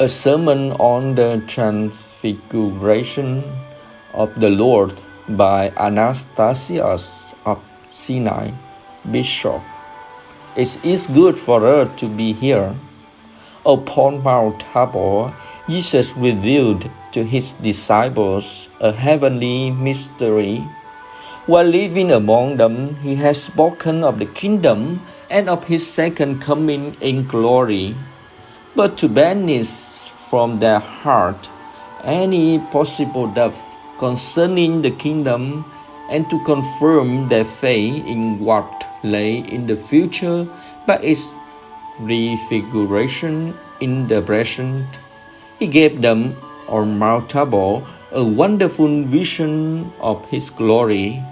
A sermon on the transfiguration of the Lord by Anastasius of Sinai, Bishop. It is good for us to be here. Upon Mount Tabor, Jesus revealed to his disciples a heavenly mystery. While living among them, he has spoken of the kingdom and of his second coming in glory. But to banish from their heart any possible doubt concerning the kingdom and to confirm their faith in what lay in the future by its prefiguration in the present, he gave them on Mount Tabor a wonderful vision of his glory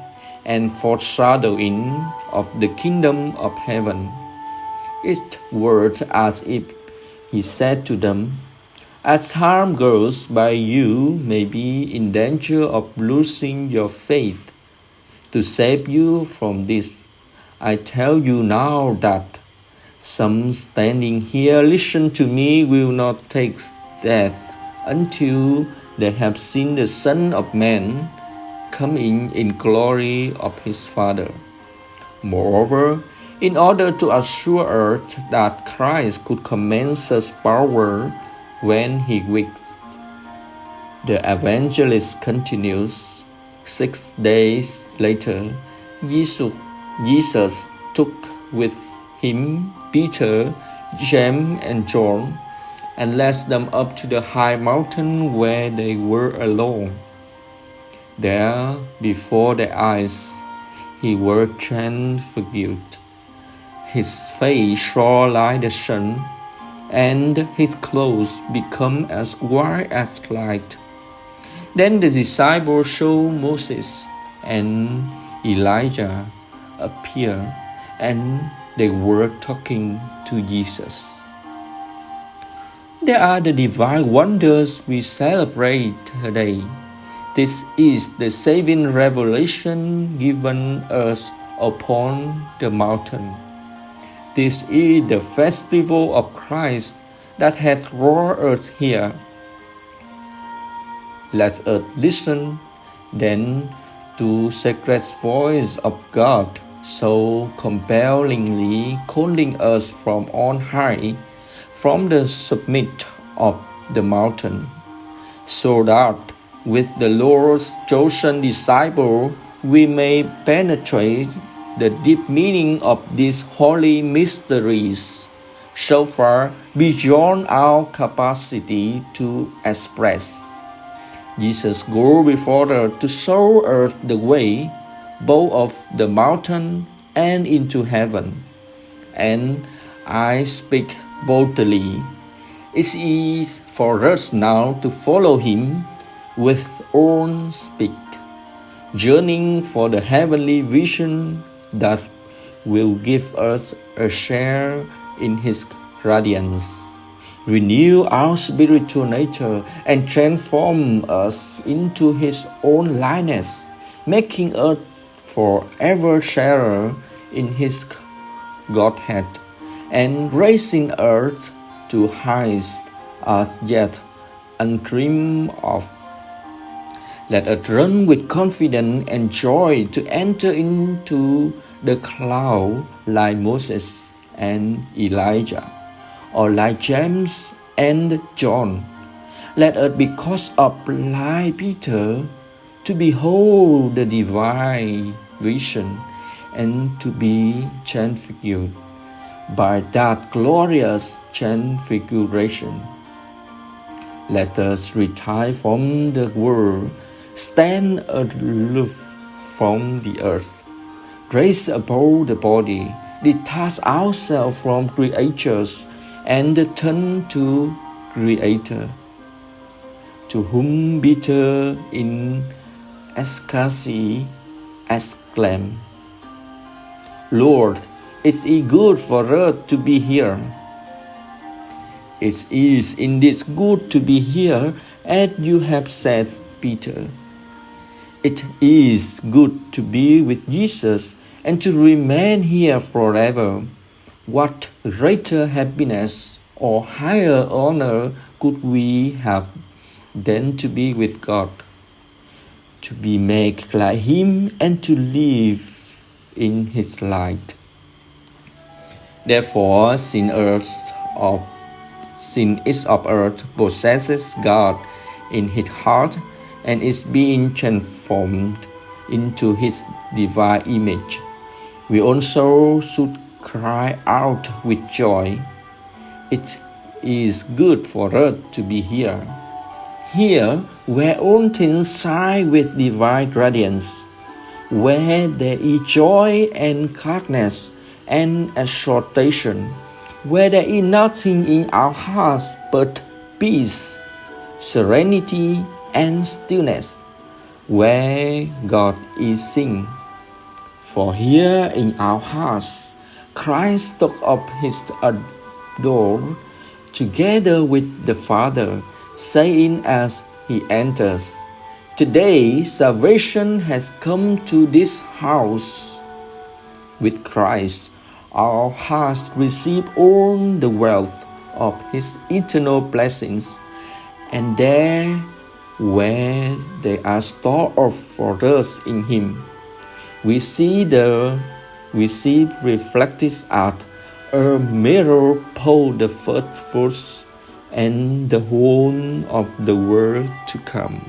and foreshadowing of the kingdom of heaven. It was as if he said to them, "As time goes by, you may be in danger of losing your faith. To save you from this, I tell you now that some standing here listen to me will not taste death until they have seen the Son of Man coming in glory of his Father." Moreover, in order to assure us that Christ could command such power when he wicked, the evangelist continues, 6 days later, Jesus took with him Peter, James, and John, and led them up to the high mountain where they were alone. There, before their eyes, he was transfigured. His face shone like the sun, and his clothes became as white as light. Then the disciples saw Moses and Elijah appear, and they were talking to Jesus. There are the divine wonders we celebrate today. This is the saving revelation given us upon the mountain. This is the festival of Christ that hath brought us here. Let us listen then to the sacred voice of God, so compellingly calling us from on high, from the summit of the mountain, so that with the Lord's chosen disciple we may penetrate the deep meaning of these holy mysteries, so far beyond our capacity to express. Jesus goes before us to show us the way, both of the mountain and into heaven. And I speak boldly. It is for us now to follow him with own speed, yearning for the heavenly vision that will give us a share in his radiance, renew our spiritual nature, and transform us into his own likeness, making us forever sharer in his Godhead, and raising us to heights as yet undreamed of. Let us run with confidence and joy to enter into the cloud like Moses and Elijah, or like James and John. Let us be caught up like Peter to behold the divine vision and to be transfigured by that glorious transfiguration. Let us retire from the world, stand aloof from the earth, raise above the body, detach ourselves from creatures, and turn to Creator, to whom Peter in ecstasy exclaimed, "Lord, it is good for us to be here." It is indeed good to be here, as you have said, Peter. It is good to be with Jesus and to remain here forever. What greater happiness or higher honor could we have then to be with God, to be made like Him, and to live in His light? Therefore, sin is of earth possesses God in his heart and is being transformed into His divine image. We also should cry out with joy. It is good for us to be here, where all things shine with divine radiance, where there is joy and gladness and exaltation, where there is nothing in our hearts but peace, serenity, and stillness, where God is seen. For here in our hearts, Christ took up His door together with the Father, saying as He enters, "Today salvation has come to this house." With Christ, our hearts receive all the wealth of His eternal blessings, and there where they are stored up for us in Him, we see reflected as a mirror both the first fruits and the whole of the world to come.